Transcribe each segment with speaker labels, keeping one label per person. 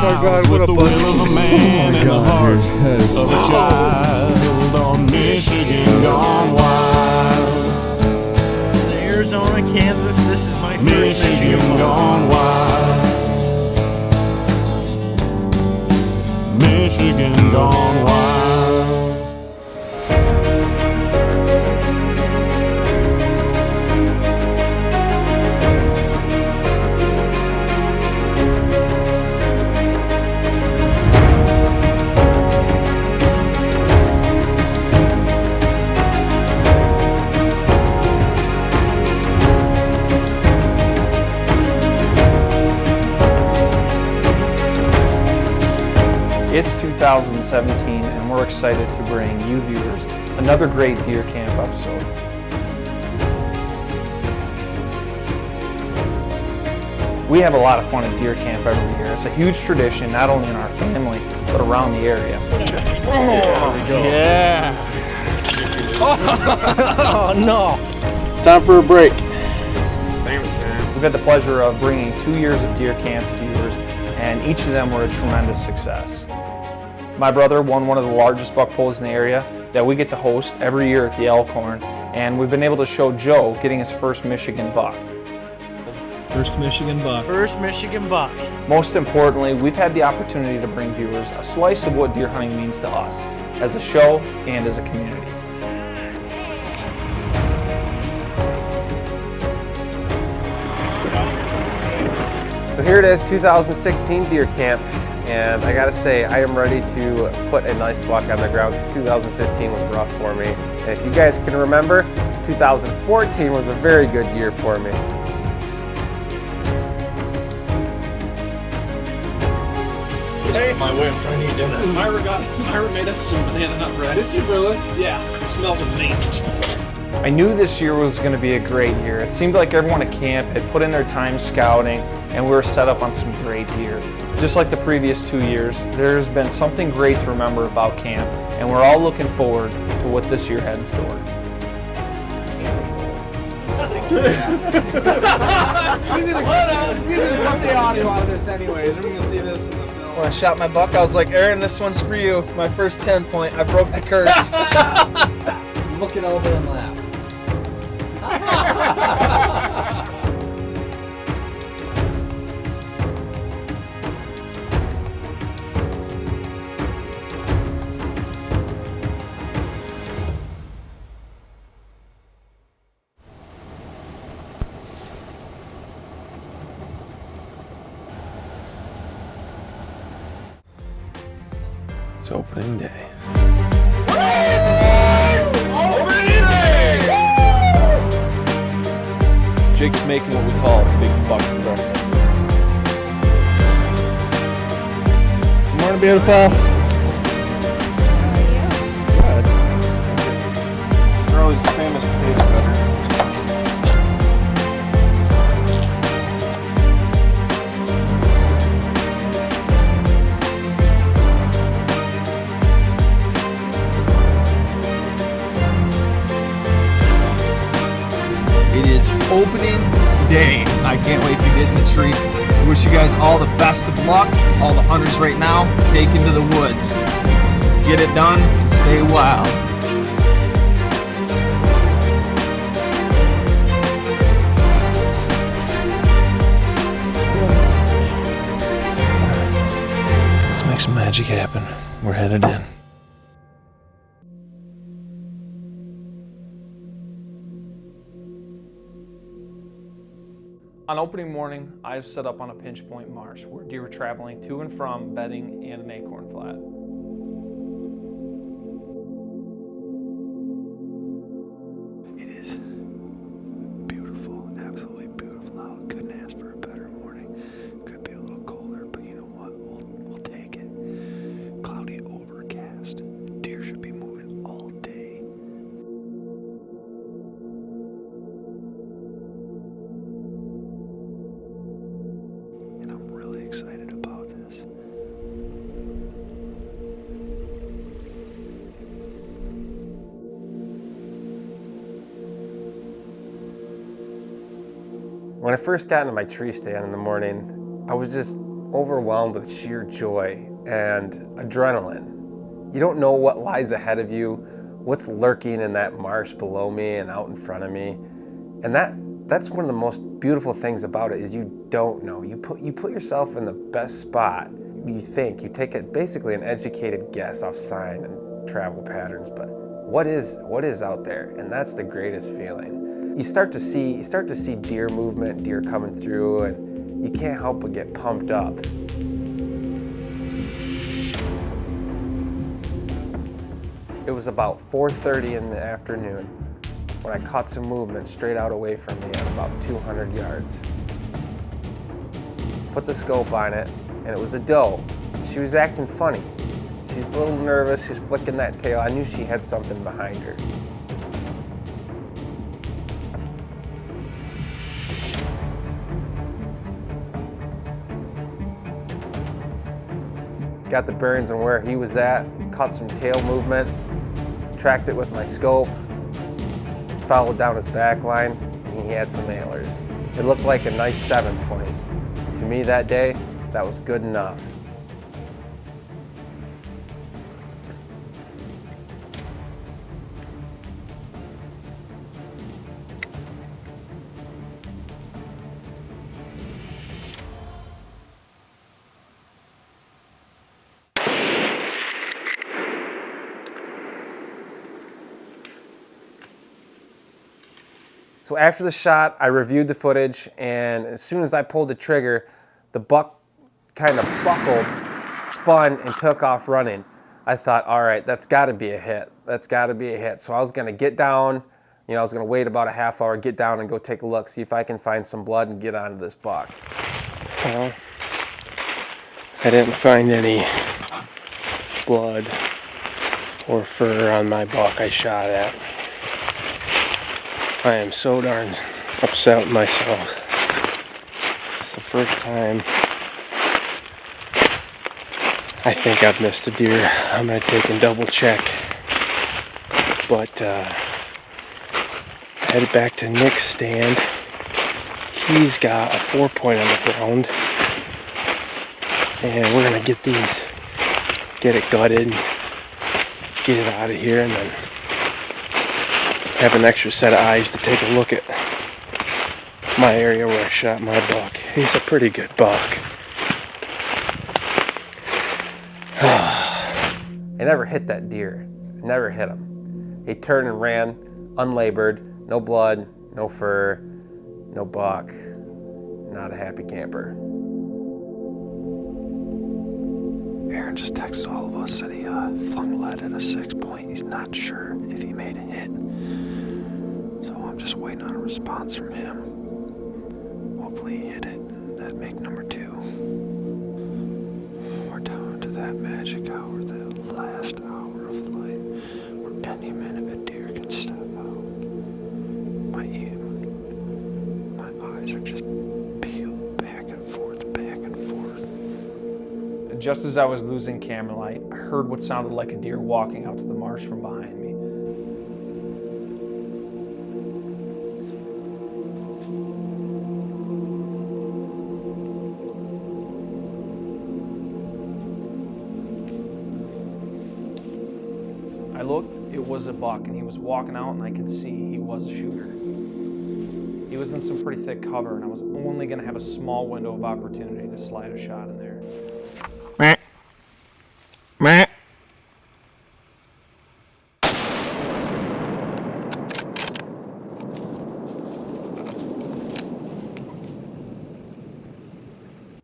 Speaker 1: God, what a bunch of a man and the heart of a child on Michigan gone wild.
Speaker 2: Arizona, Kansas, this is my first
Speaker 1: Michigan gone wild. Michigan gone wild.
Speaker 3: It's 2017 and we're excited to bring you viewers another great deer camp episode. We have a lot of fun at deer camp every year. It's a huge tradition not only in our family but around the area.
Speaker 2: Yeah. Oh no.
Speaker 4: Time for a break.
Speaker 3: We've had the pleasure of bringing 2 years of deer camp to viewers, and each of them were a tremendous success. My brother won one of the largest buck pulls in the area that we get to host every year at the Elkhorn, and we've been able to show Joe getting his first Michigan buck.
Speaker 2: First Michigan buck. First Michigan buck.
Speaker 3: Most importantly, we've had the opportunity to bring viewers a slice of what deer hunting means to us, as a show and as a community.
Speaker 4: So here it is, 2016 deer camp, and I gotta say, I am ready to put a nice buck on the ground because 2015 was rough for me. And if you guys can remember, 2014 was a very good year for me.
Speaker 5: Hey. My way, I'm trying to eat dinner. Myra made us some banana nut bread. Did you really? Yeah, it smells amazing.
Speaker 3: I knew this year was going to be a great year. It seemed like everyone at camp had put in their time scouting, and we were set up on some great deer. Just like the previous 2 years, there's been something great to remember about camp, and we're all looking forward to what this year had in store.
Speaker 6: He's gonna cut the audio out of this anyways. We're gonna see this in the film.
Speaker 7: When I shot my buck, I was like, Aaron, this one's for you. My first 10 point. I broke the curse.
Speaker 6: Look it over and laugh.
Speaker 1: It's opening day.
Speaker 4: Jake's making what we call a big buck for breakfast.
Speaker 2: Good morning, beautiful.
Speaker 4: They're always famous potato cutter.
Speaker 7: It is opening day. I can't wait to get in the tree. I wish you guys all the best of luck. All the hunters right now, take into the woods. Get it done and stay wild.
Speaker 1: Let's make some magic happen. We're headed in.
Speaker 3: On opening morning, I was set up on a pinch point marsh where deer were traveling to and from bedding and an acorn flat.
Speaker 1: It is beautiful, absolutely beautiful out. Couldn't ask for a better morning. Could be a little colder, but you know what? We'll take it. Cloudy, overcast. Deer should be moving all day. And I'm really excited about this.
Speaker 4: When I first got into my tree stand in the morning, I was just overwhelmed with sheer joy and adrenaline. You don't know what lies ahead of you, what's lurking in that marsh below me and out in front of me. And that's one of the most beautiful things about it, is you don't know. You put yourself in the best spot. You take it basically an educated guess off sign and travel patterns, but what is out there? And that's the greatest feeling. You start to see deer movement, deer coming through, and you can't help but get pumped up. It was about 4:30 in the afternoon when I caught some movement straight out away from me at about 200 yards. Put the scope on it, and it was a doe. She was acting funny. She's a little nervous, she's flicking that tail. I knew she had something behind her. Got the bearings on where he was at, caught some tail movement, tracked it with my scope, followed down his back line, and he had some antlers. It looked like a nice 7-point. To me that day, that was good enough. So after the shot, I reviewed the footage, and as soon as I pulled the trigger, the buck kind of buckled, spun, and took off running. I thought, all right, that's gotta be a hit. That's gotta be a hit. So I was gonna get down, I was gonna wait about a half hour, get down and go take a look, see if I can find some blood and get onto this buck.
Speaker 8: Well, I didn't find any blood or fur on my buck I shot at. I am so darn upset with myself. It's the first time I think I've missed a deer. I'm going to take and double check. But headed back to Nick's stand. He's got a 4-point on the ground. And we're going to get it gutted, get it out of here, and then have an extra set of eyes to take a look at my area where I shot my buck. He's a pretty good buck.
Speaker 4: I never hit that deer. Never hit him. He turned and ran, unlabored, no blood, no fur, no buck. Not a happy camper.
Speaker 1: Arron just texted all of us, said he flung lead at a 6-point. He's not sure if he made a hit. So I'm just waiting on a response from him. Hopefully he hit it. That'd make number 2. We're down to that magic hour, that last hour of light, where any minute a deer can step out. My eyes are just peeled back and forth, back and forth.
Speaker 3: Just as I was losing camera light, I heard what sounded like a deer walking out to the marsh from behind me. I looked, it was a buck, and he was walking out, and I could see he was a shooter. He was in some pretty thick cover, and I was only going to have a small window of opportunity to slide a shot in there.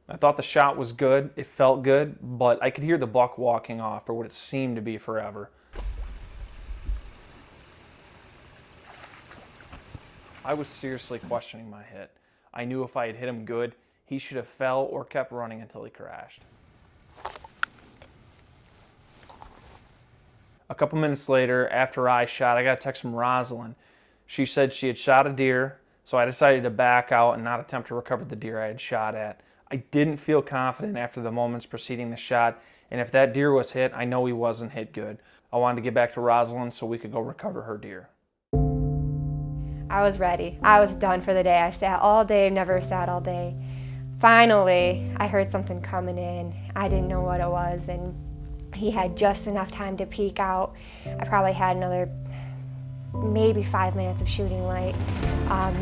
Speaker 3: I thought the shot was good, it felt good, but I could hear the buck walking off for what it seemed to be forever. I was seriously questioning my hit. I knew if I had hit him good, he should have fell or kept running until he crashed. A couple minutes later, after I shot, I got a text from Roslyn. She said she had shot a deer, so I decided to back out and not attempt to recover the deer I had shot at. I didn't feel confident after the moments preceding the shot, and if that deer was hit, I know he wasn't hit good. I wanted to get back to Roslyn so we could go recover her deer.
Speaker 9: I was ready. I was done for the day. I sat all day, never sat all day. Finally, I heard something coming in. I didn't know what it was, and he had just enough time to peek out. I probably had another maybe 5 minutes of shooting light,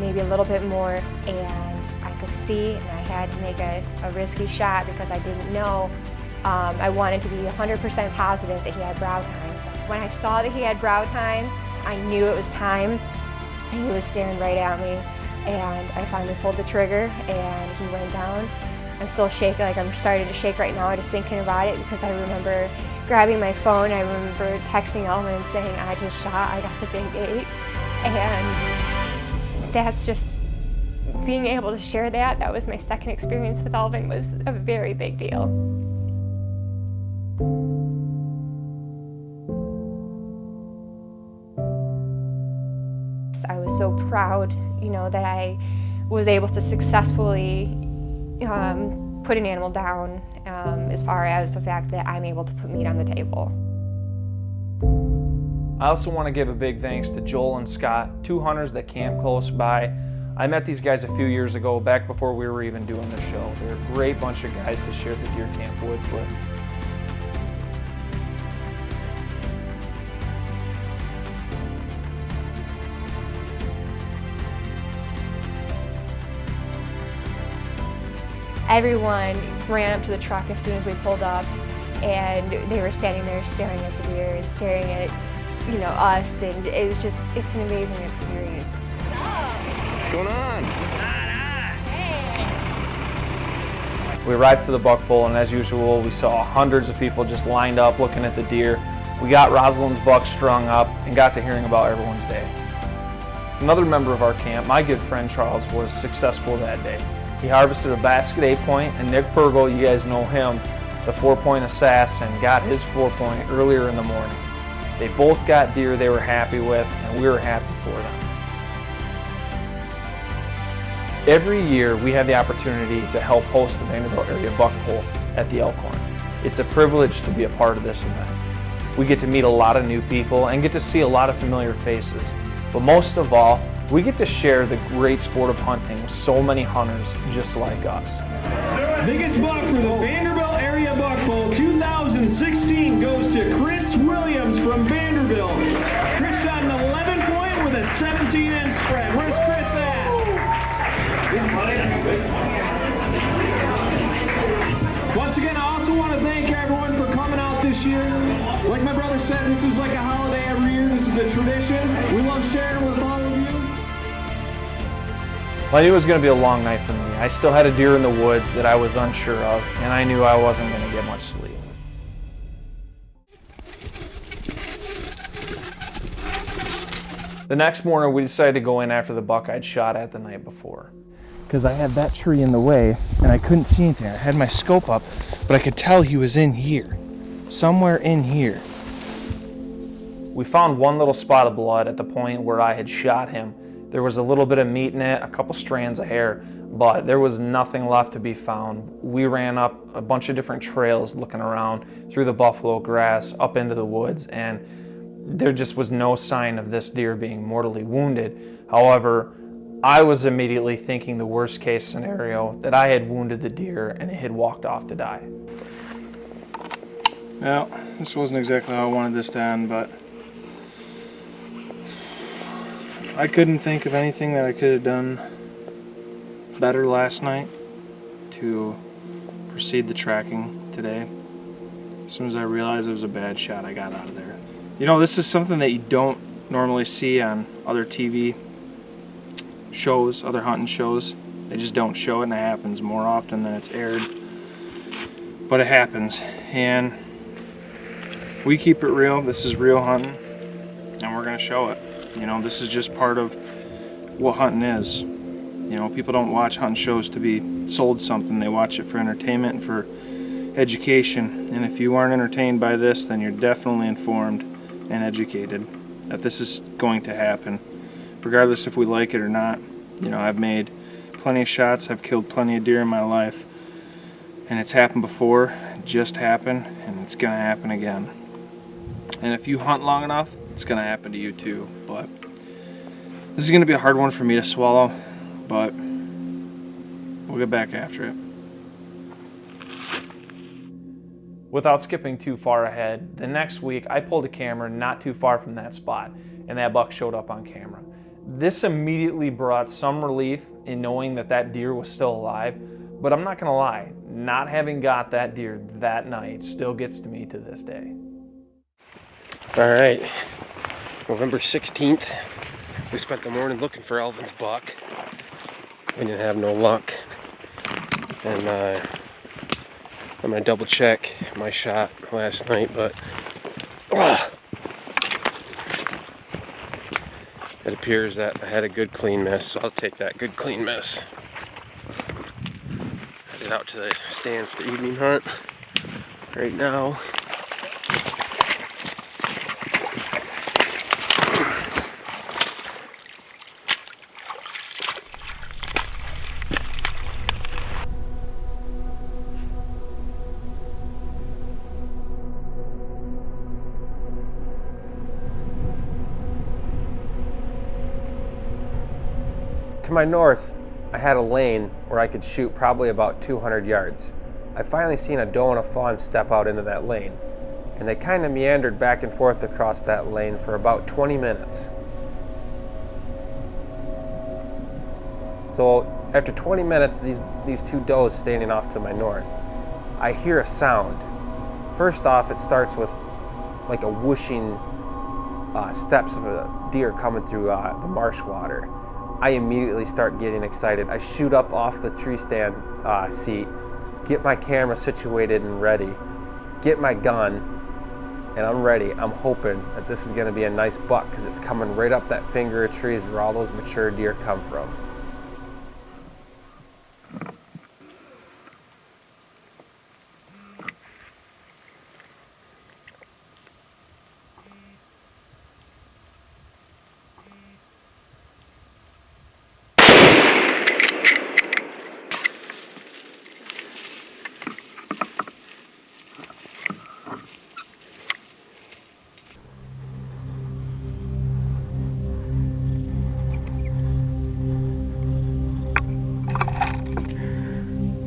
Speaker 9: maybe a little bit more, and I could see, and I had to make a risky shot because I didn't know. I wanted to be 100% positive that he had brow tines. When I saw that he had brow tines, I knew it was time, and he was staring right at me, and I finally pulled the trigger, and he went down. I'm still shaking, like I'm starting to shake right now just thinking about it, because I remember grabbing my phone, I remember texting Alvin and saying, I just shot, I got the big 8. And that's just, being able to share that was my second experience with Alvin, was a very big deal. I was so proud, you know, that I was able to successfully put an animal down, as far as the fact that I'm able to put meat on the table.
Speaker 3: I also want to give a big thanks to Joel and Scott, 2 hunters that camp close by. I met these guys a few years ago, back before we were even doing the show. They're a great bunch of guys to share the deer camp woods with.
Speaker 9: Everyone ran up to the truck as soon as we pulled up, and they were standing there staring at the deer and staring at, you know, us, and it was just, it's an amazing experience.
Speaker 8: What's going on?
Speaker 3: We arrived for the buck pull, and as usual, we saw hundreds of people just lined up looking at the deer. We got Roslyn's buck strung up and got to hearing about everyone's day. Another member of our camp, my good friend Charles, was successful that day. He harvested a basket 8-point, and Nick Purgle, you guys know him, the 4-point assassin, got his 4-point earlier in the morning. They both got deer they were happy with, and we were happy for them. Every year, we have the opportunity to help host the Vanderbilt area buck pull at the Elkhorn. It's a privilege to be a part of this event. We get to meet a lot of new people and get to see a lot of familiar faces. But most of all, we get to share the great sport of hunting with so many hunters just like us.
Speaker 10: Biggest buck for the Vanderbilt Area Buck Bowl 2016 goes to Chris Williams from Vanderbilt. Chris shot an 11-point with a 17-inch spread. Where's Chris at? Once again, I also want to thank everyone for coming out this year. Like my brother said, this is like a holiday every year. This is a tradition. We love sharing with all of you.
Speaker 3: Well, I knew it was going to be a long night for me. I still had a deer in the woods that I was unsure of, and I knew I wasn't going to get much sleep. The next morning, we decided to go in after the buck I'd shot at the night before.
Speaker 8: Because I had that tree in the way, and I couldn't see anything. I had my scope up, but I could tell he was in here. Somewhere in here.
Speaker 3: We found one little spot of blood at the point where I had shot him. There was a little bit of meat in it, a couple strands of hair, but there was nothing left to be found. We ran up a bunch of different trails looking around through the buffalo grass up into the woods, and there just was no sign of this deer being mortally wounded. However, I was immediately thinking the worst case scenario, that I had wounded the deer and it had walked off to die.
Speaker 7: Well, this wasn't exactly how I wanted this to end, but I couldn't think of anything that I could have done better last night to proceed the tracking today. As soon as I realized it was a bad shot, I got out of there. You know, this is something that you don't normally see on other TV shows, other hunting shows. They just don't show it, and it happens more often than it's aired. But it happens, and we keep it real. This is real hunting, and we're gonna show it. You know, this is just part of what hunting is. You know, people don't watch hunting shows to be sold something. They watch it for entertainment and for education. And if you aren't entertained by this, then you're definitely informed and educated that this is going to happen, regardless if we like it or not. You know, I've made plenty of shots. I've killed plenty of deer in my life. And it's happened before. It just happened, and it's going to happen again. And if you hunt long enough, it's going to happen to you too. But this is going to be a hard one for me to swallow, but we'll get back after it.
Speaker 3: Without skipping too far ahead, the next week I pulled a camera not too far from that spot, and that buck showed up on camera. This immediately brought some relief in knowing that that deer was still alive, but I'm not gonna lie, not having got that deer that night still gets to me to this day.
Speaker 8: All right, November 16th, we spent the morning looking for Alvin's buck. We didn't have no luck, and I'm gonna double check my shot last night, but it appears that I had a good clean miss, so I'll take that good clean miss. Headed out to the stand for the evening hunt right now.
Speaker 4: To my north, I had a lane where I could shoot probably about 200 yards. I finally seen a doe and a fawn step out into that lane, and they kind of meandered back and forth across that lane for about 20 minutes. So after 20 minutes, these two does standing off to my north, I hear a sound. First off, it starts with like a whooshing steps of a deer coming through the marsh water. I immediately start getting excited. I shoot up off the tree stand seat, get my camera situated and ready, get my gun, and I'm ready. I'm hoping that this is gonna be a nice buck because it's coming right up that finger of trees where all those mature deer come from.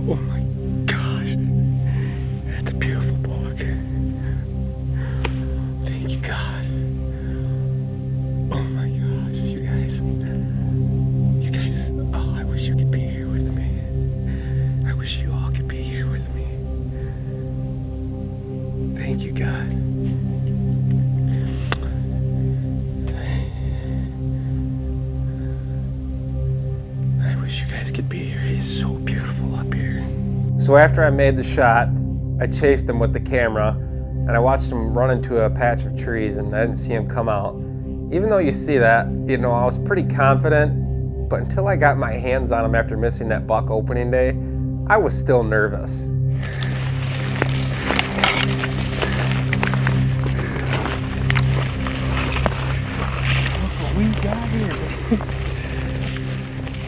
Speaker 8: Oh my gosh, that's a beautiful buck. Thank you, God. Oh my gosh, you guys, oh, I wish you could be here with me. I wish you all could be here with me. Thank you, God. I wish you guys could be here. It's so beautiful up here.
Speaker 4: So after I made the shot, I chased him with the camera, and I watched him run into a patch of trees, and I didn't see him come out. Even though you see that, you know, I was pretty confident, but until I got my hands on him after missing that buck opening day, I was still nervous.
Speaker 8: Look what we got here.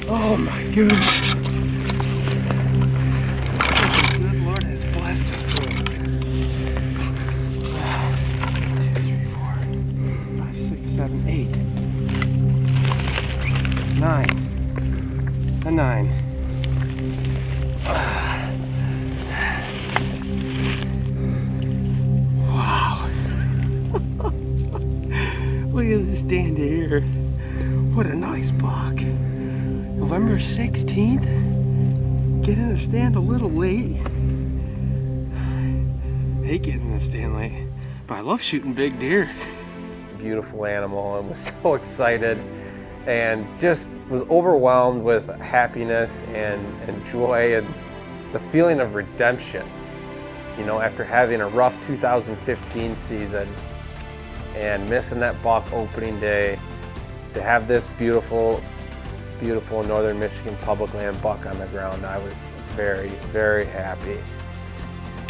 Speaker 8: Oh my goodness. The good Lord has blessed us with. 1, 2, 3, 4, 5, 6, 7, 8. 9. A 9. Wow. Look at this stand here. What a nice buck. November 16th, get in the stand a little late. I hate getting in the stand late, but I love shooting big deer.
Speaker 4: Beautiful animal, and was so excited and just was overwhelmed with happiness and joy and the feeling of redemption. You know, after having a rough 2015 season and missing that buck opening day, to have this beautiful northern Michigan public land buck on the ground, I was very, very happy.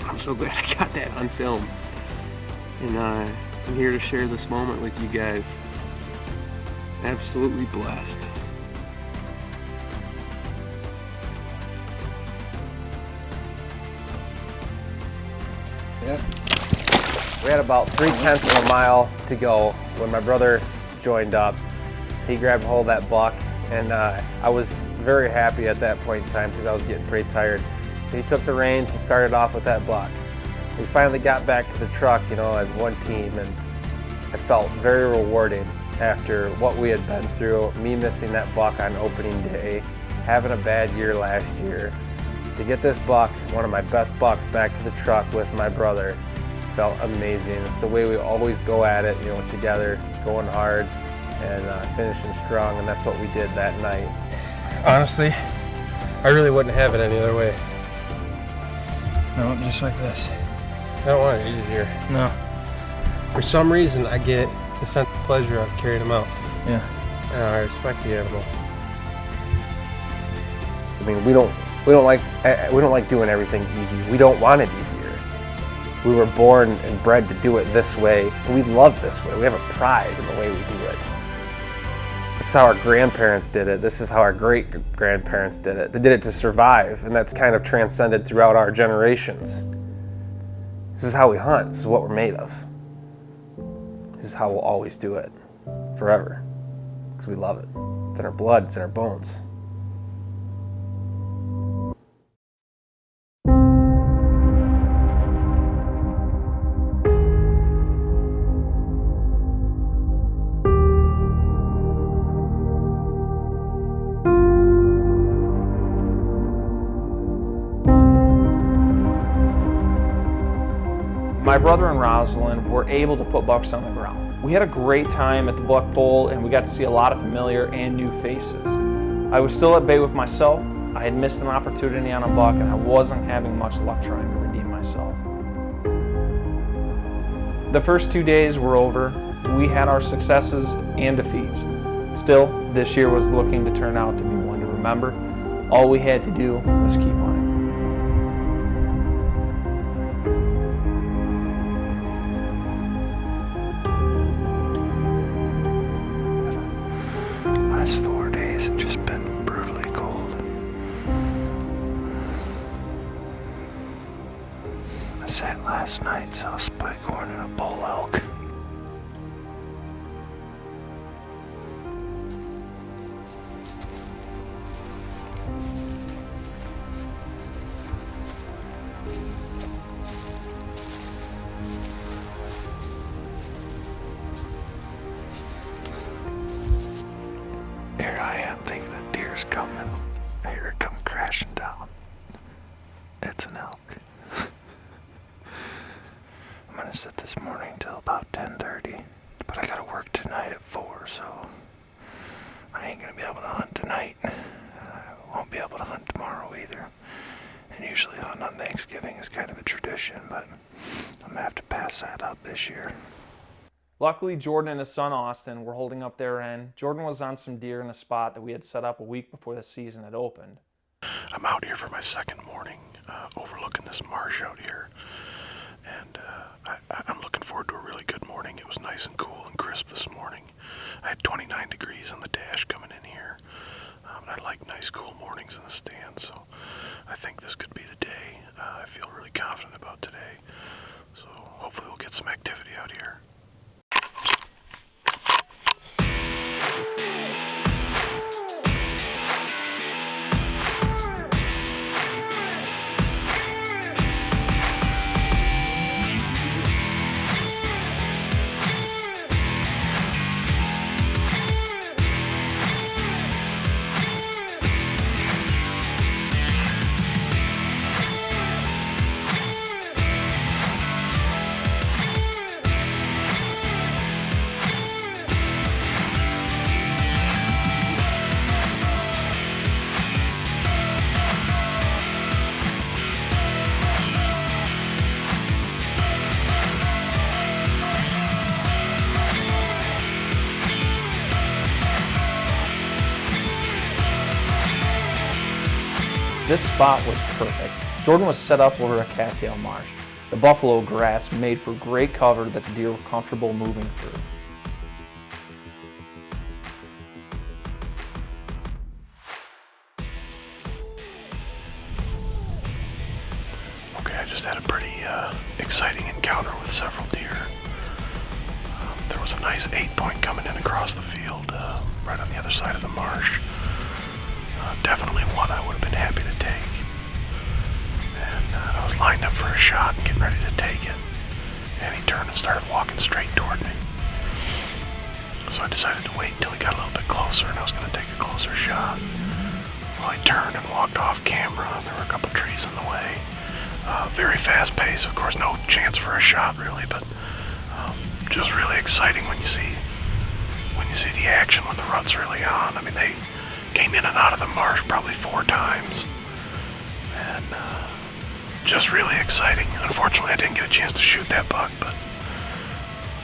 Speaker 8: I'm so glad I got that on film. And I'm here to share this moment with you guys. Absolutely blessed.
Speaker 4: Yeah. We had about 3/10 of a mile to go when my brother joined up. He grabbed hold of that buck And I was very happy at that point in time because I was getting pretty tired. So he took the reins and started off with that buck. We finally got back to the truck, you know, as one team, and it felt very rewarding after what we had been through, me missing that buck on opening day, having a bad year last year. To get this buck, one of my best bucks, back to the truck with my brother felt amazing. It's the way we always go at it, you know, together, going hard and finishing strong, and that's what we did that night.
Speaker 8: Honestly, I really wouldn't have it any other way.
Speaker 7: No, just like this.
Speaker 8: I don't want it easier.
Speaker 7: No.
Speaker 8: For some reason, I get the sense of pleasure of carrying them out.
Speaker 7: Yeah.
Speaker 8: And I respect the animal.
Speaker 4: I mean, we don't like doing everything easy. We don't want it easier. We were born and bred to do it this way. We love this way. We have a pride in the way we do it. It's how our grandparents did it. This is how our great-grandparents did it. They did it to survive, and that's kind of transcended throughout our generations. This is how we hunt. This is what we're made of. This is how we'll always do it, forever, because we love it. It's in our blood, it's in our bones.
Speaker 3: My brother and Roslyn were able to put bucks on the ground. We had a great time at the buck pole, and we got to see a lot of familiar and new faces. I was still at bay with myself. I had missed an opportunity on a buck, and I wasn't having much luck trying to redeem myself. The first 2 days were over. We had our successes and defeats. Still, this year was looking to turn out to be one to remember. All we had to do was keep hunting.
Speaker 1: Last 4 days have just been brutally cold. I sat last night, saw a spike horn and a bull elk. Here I am thinking a deer's coming. I hear it come crashing down. It's an elk. I'm gonna sit this morning till about 10:30, but I gotta work tonight at 4, so I ain't gonna be able to hunt tonight. I won't be able to hunt tomorrow either. And usually hunting on Thanksgiving is kind of a tradition, but I'm gonna have to pass that up this year.
Speaker 3: Luckily, Jordan and his son Austin were holding up their end. Jordan was on some deer in a spot that we had set up a week before the season had opened.
Speaker 11: I'm out here for my second morning, overlooking this marsh out here. And I'm looking forward to a really good morning. It was nice and cool and crisp this morning. I had 29 degrees on the dash coming in here. And I like nice cool mornings in the stand, so I think this could be the day. I feel really confident about today. So hopefully we'll get some activity out here.
Speaker 3: This spot was perfect. Jordan was set up over a cattail marsh. The buffalo grass made for great cover that the deer were comfortable moving through.
Speaker 11: Okay, I just had a pretty exciting encounter with several deer. There was a nice 8-point coming in across the field, right on the other side of the marsh. definitely one I would have been happy to take. And I was lined up for a shot and getting ready to take it. And he turned and started walking straight toward me. So I decided to wait until he got a little bit closer and I was going to take a closer shot. Well, he turned and walked off camera. There were a couple trees in the way. Very fast pace, of course, no chance for a shot really, but just really exciting when you see the action when the rut's really on. I mean, they came in and out of the marsh probably 4 times, and just really exciting. Unfortunately, I didn't get a chance to shoot that buck, but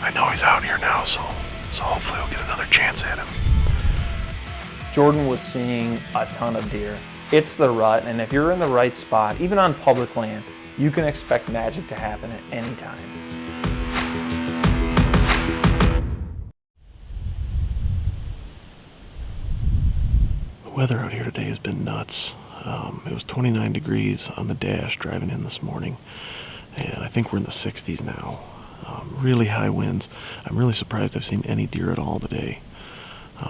Speaker 11: I know he's out here now, so hopefully we'll get another chance at him.
Speaker 3: Jordan was seeing a ton of deer. It's the rut, and if you're in the right spot, even on public land, you can expect magic to happen at any time.
Speaker 11: The weather out here today has been nuts. It was 29 degrees on the dash driving in this morning, and I think we're in the 60s now. Really high winds. I'm really surprised I've seen any deer at all today.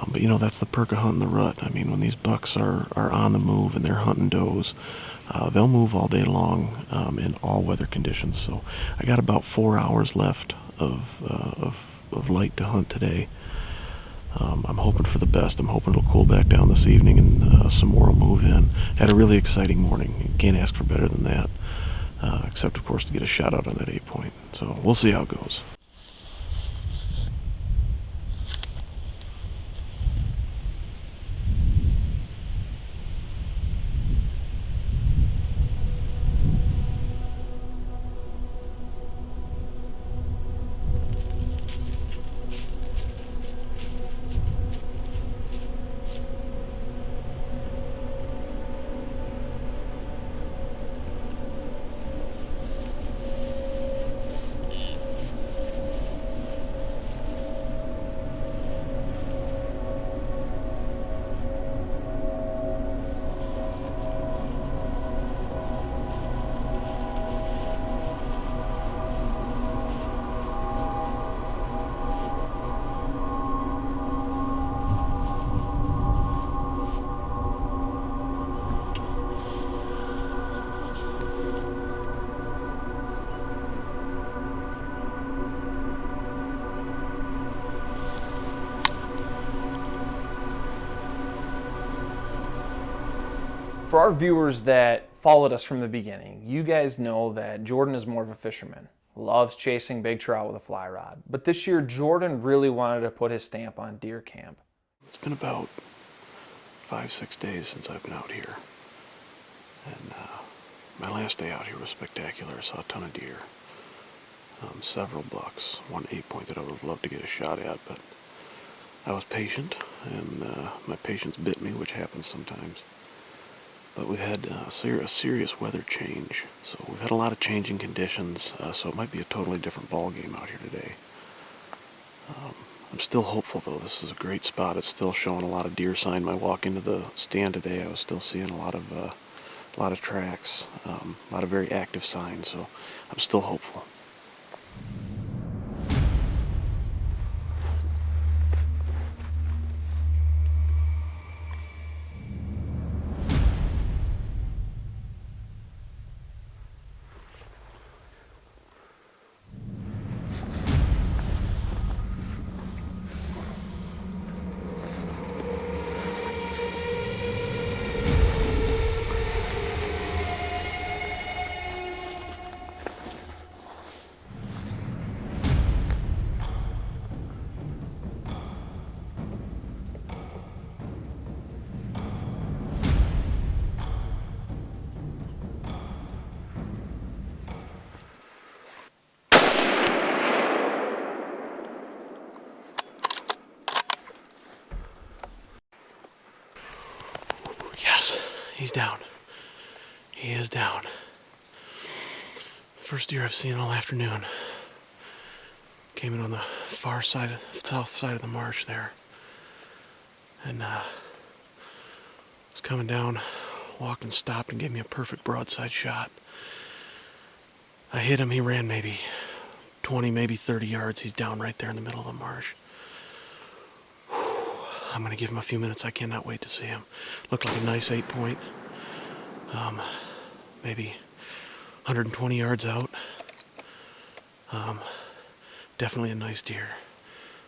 Speaker 11: But you know, that's the perk of hunting the rut. I mean, when these bucks are on the move and they're hunting does, they'll move all day long in all weather conditions. So I got about 4 hours left of light to hunt today. I'm hoping for the best. I'm hoping it'll cool back down this evening and some more will move in. Had a really exciting morning. You can't ask for better than that, except of course to get a shot out on that 8-point. So we'll see how it goes.
Speaker 3: For our viewers that followed us from the beginning, you guys know that Jordan is more of a fisherman, loves chasing big trout with a fly rod. But this year, Jordan really wanted to put his stamp on deer camp.
Speaker 11: It's been about 5-6 days since I've been out here. And my last day out here was spectacular. I saw a ton of deer. Several bucks. One 8-point that I would have loved to get a shot at, but I was patient, and my patience bit me, which happens sometimes. But we've had a serious weather change, so we've had a lot of changing conditions, so it might be a totally different ball game out here today. I'm still hopeful, though. This is a great spot. It's still showing a lot of deer sign. My walk into the stand today, I was still seeing a lot of tracks, a lot of very active signs, so I'm still hopeful. He's down. He is down. First deer I've seen all afternoon. Came in on the far side, south side of the marsh there. And was coming down, walked and stopped and gave me a perfect broadside shot. I hit him, he ran maybe 20, maybe 30 yards. He's down right there in the middle of the marsh. I'm going to give him a few minutes. I cannot wait to see him. Looked like a nice 8-point. Maybe 120 yards out. Definitely a nice deer.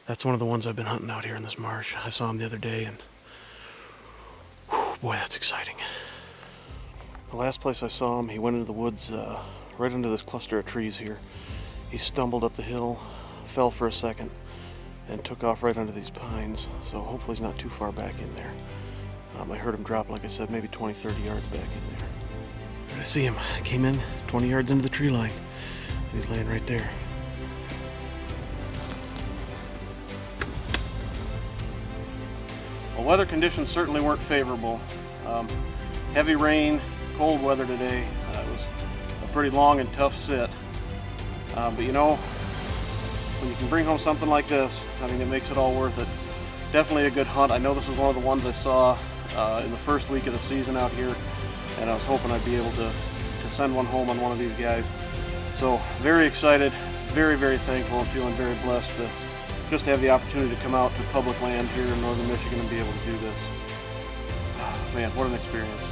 Speaker 11: That's one of the ones I've been hunting out here in this marsh. I saw him the other day, and whew, boy, that's exciting. The last place I saw him, he went into the woods right into this cluster of trees here. He stumbled up the hill, fell for a second, and took off right under these pines, so hopefully he's not too far back in there. I heard him drop, like I said, maybe 20-30 yards back in there. But I see him. Came in 20 yards into the tree line. He's laying right there. Well, weather conditions certainly weren't favorable. Heavy rain, cold weather today. It was a pretty long and tough sit. But you know, when you can bring home something like this, I mean, it makes it all worth it. Definitely a good hunt. I know this was one of the ones I saw in the first week of the season out here, and I was hoping I'd be able to send one home on one of these guys. So very excited, very, very thankful, and feeling very blessed to just have the opportunity to come out to public land here in northern Michigan and be able to do this. Man, what an experience.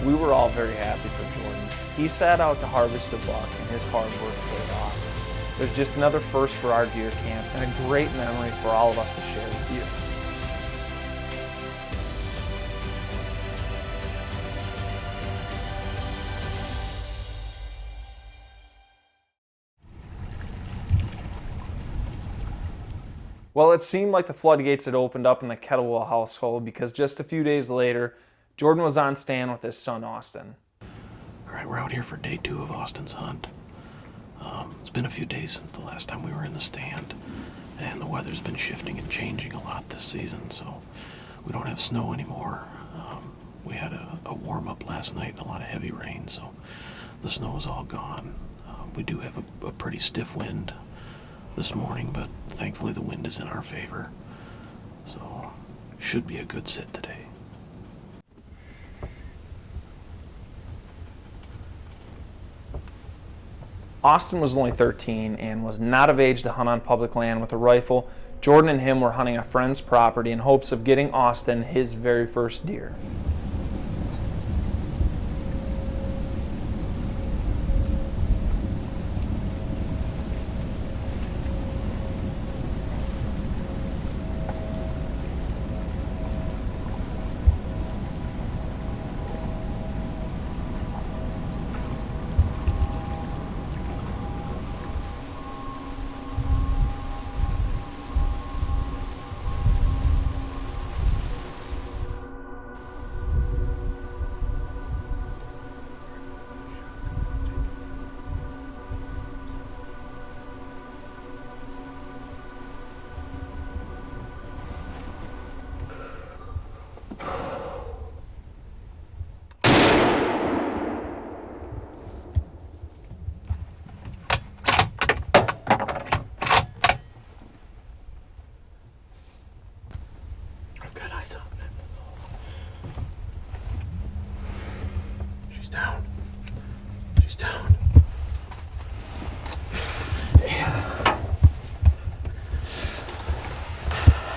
Speaker 3: We were all very happy for Jordan. He set out to harvest a buck, and his hard work paid off. There's just another first for our deer camp, and a great memory for all of us to share with you. Well, it seemed like the floodgates had opened up in the Kettlewell household, because just a few days later, Jordan was on stand with his son, Austin.
Speaker 11: All right, we're out here for day 2 of Austin's hunt. It's been a few days since the last time we were in the stand, and the weather's been shifting and changing a lot this season, so we don't have snow anymore. We had a warm-up last night and a lot of heavy rain, so the snow is all gone. We do have a pretty stiff wind this morning, but thankfully the wind is in our favor, so should be a good sit today.
Speaker 3: Austin was only 13 and was not of age to hunt on public land with a rifle. Jordan and him were hunting a friend's property in hopes of getting Austin his very first deer.
Speaker 11: She's down. She's down. Yeah.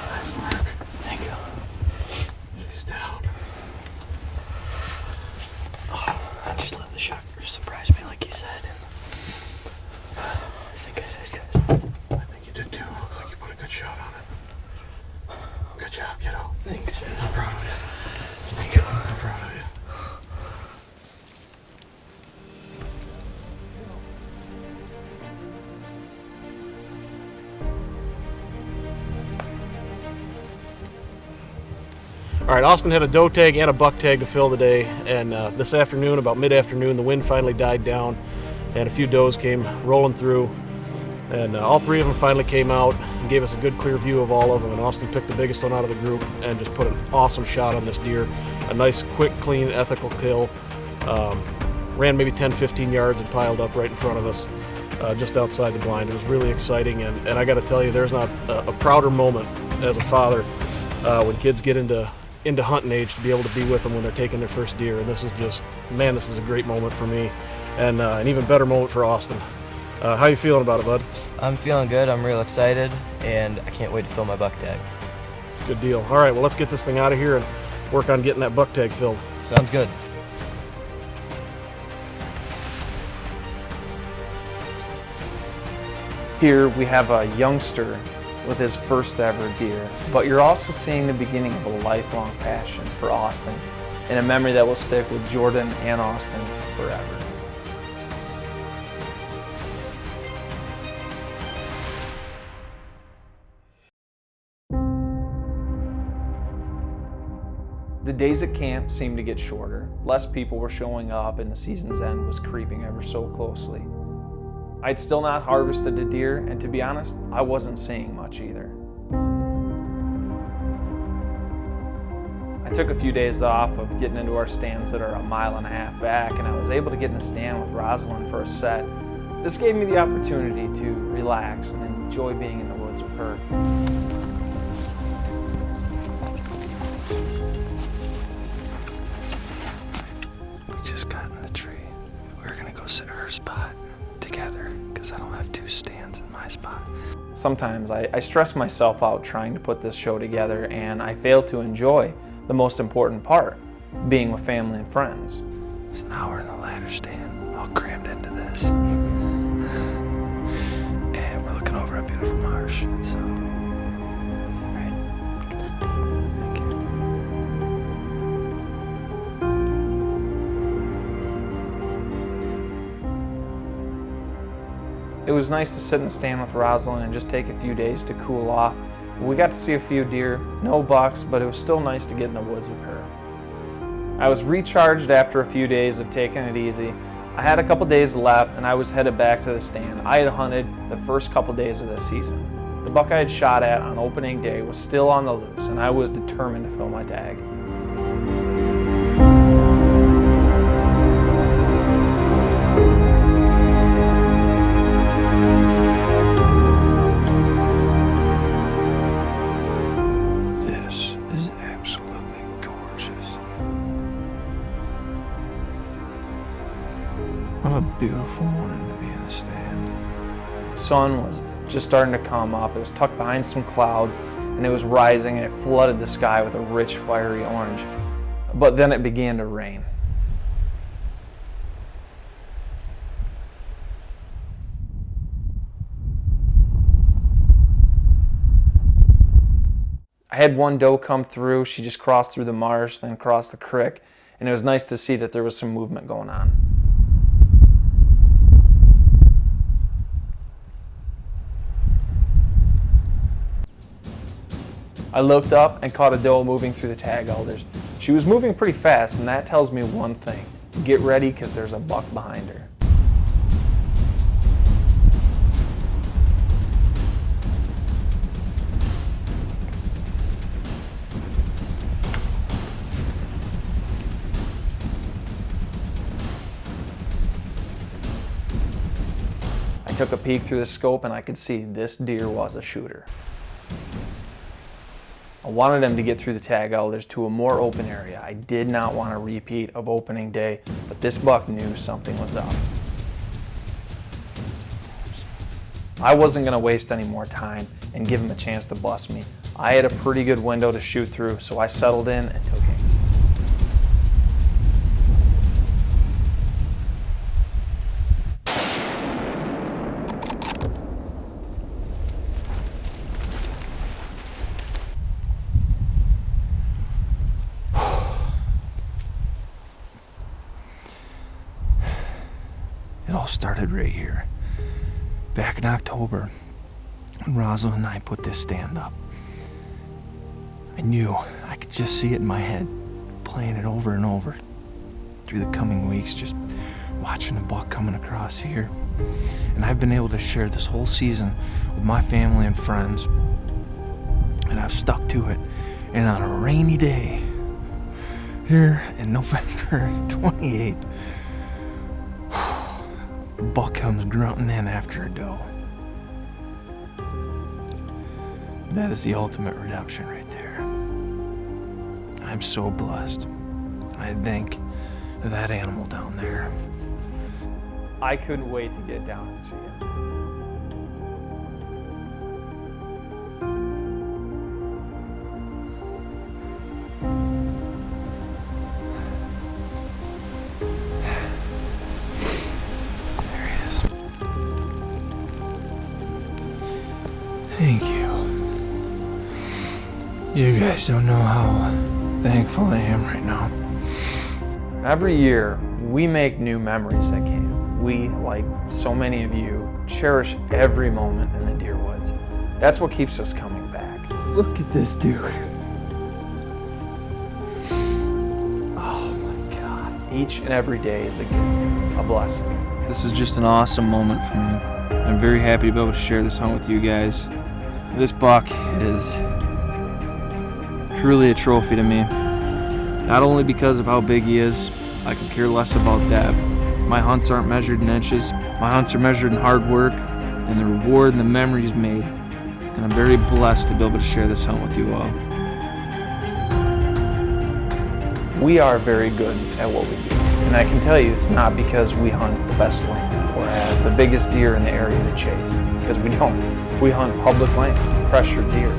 Speaker 11: Nice work. Thank you. She's down.
Speaker 12: Oh, I just let the shot surprise me like you said. I think I did good.
Speaker 11: I think you did too. Looks like you put a good shot on it. Good job, kiddo.
Speaker 12: Thanks.
Speaker 11: I'm proud of you. Thank you. I'm proud of you. All right, Austin had a doe tag and a buck tag to fill today, and this afternoon, about mid-afternoon, the wind finally died down, and a few does came rolling through, and all three of them finally came out and gave us a good clear view of all of them, and Austin picked the biggest one out of the group and just put an awesome shot on this deer. A nice, quick, clean, ethical kill. Ran maybe 10-15 yards and piled up right in front of us, just outside the blind. It was really exciting, and I got to tell you, there's not a prouder moment as a father when kids get into hunting age to be able to be with them when they're taking their first deer. And this is just, man, this is a great moment for me, and an even better moment for Austin. How you feeling about it, bud?
Speaker 12: I'm feeling good. I'm real excited, and I can't wait to fill my buck tag.
Speaker 13: Good deal. All right, well, let's get this thing out of here and work on getting that buck tag filled.
Speaker 14: Sounds good.
Speaker 3: Here we have a youngster with his first ever deer, but you're also seeing the beginning of a lifelong passion for Austin and a memory that will stick with Jordan and Austin forever. The days at camp seemed to get shorter. Less people were showing up and the season's end was creeping ever so closely. I'd still not harvested a deer, and to be honest, I wasn't seeing much either. I took a few days off of getting into our stands that are 1.5 miles back, and I was able to get in a stand with Roslyn for a set. This gave me the opportunity to relax and enjoy being in the woods with her.
Speaker 1: We just got in the tree. We're gonna go sit her spot together because I don't have 2 stands in my spot.
Speaker 3: Sometimes I stress myself out trying to put this show together, and I fail to enjoy the most important part, being with family and friends.
Speaker 1: So now we're in the ladder stand, all crammed into this. And we're looking over a beautiful marsh, so. Right. Thank you.
Speaker 3: It was nice to sit in the stand with Roslyn and just take a few days to cool off. We got to see a few deer, no bucks, but it was still nice to get in the woods with her. I was recharged after a few days of taking it easy. I had a couple days left and I was headed back to the stand. I had hunted the first couple days of the season. The buck I had shot at on opening day was still on the loose, and I was determined to fill my tag.
Speaker 1: What a beautiful morning to be in a stand.
Speaker 3: The sun was just starting to come up. It was tucked behind some clouds, and it was rising, and it flooded the sky with a rich, fiery orange. But then it began to rain. I had one doe come through. She just crossed through the marsh, then crossed the creek, and it was nice to see that there was some movement going on. I looked up and caught a doe moving through the tag alders. She was moving pretty fast, and that tells me one thing. Get ready, because there's a buck behind her. I took a peek through the scope and I could see this deer was a shooter. I wanted him to get through the tag alders to a more open area. I did not want a repeat of opening day, but this buck knew something was up. I wasn't going to waste any more time and give him a chance to bust me. I had a pretty good window to shoot through, so I settled in and took aim.
Speaker 1: It all started right here. Back in October, when Roslyn and I put this stand up. I knew I could just see it in my head, playing it over and over through the coming weeks, just watching a buck coming across here. And I've been able to share this whole season with my family and friends, and I've stuck to it. And on a rainy day, here in November 28th, a buck comes grunting in after a doe. That is the ultimate redemption right there. I'm so blessed. I thank that animal down there.
Speaker 3: I couldn't wait to get down and see it.
Speaker 2: You guys don't know how thankful I am right now.
Speaker 3: Every year, we make new memories at camp. We, like so many of you, cherish every moment in the deer woods. That's what keeps us coming back.
Speaker 2: Look at this dude.
Speaker 3: Oh my God. Each and every day is a gift, a blessing.
Speaker 7: This is just an awesome moment for me. I'm very happy to be able to share this hunt with you guys. This buck is truly a trophy to me. Not only because of how big he is, I could care less about that. My hunts aren't measured in inches. My hunts are measured in hard work and the reward and the memories made. And I'm very blessed to be able to share this hunt with you all.
Speaker 3: We are very good at what we do. And I can tell you it's not because we hunt the best land or have the biggest deer in the area to chase. Because we don't. We hunt public land, pressured deer.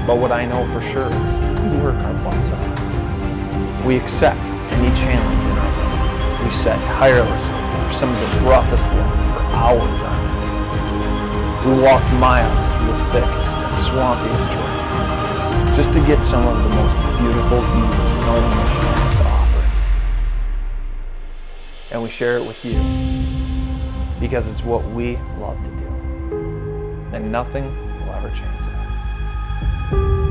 Speaker 3: But what I know for sure is we work our butts off. We accept any challenge in our way. We set tirelessly for some of the roughest work for hours on end. We walk miles through the thickest and swampiest terrain just to get some of the most beautiful views Northern Michigan has to offer. And we share it with you because it's what we love to do. And nothing will ever change that.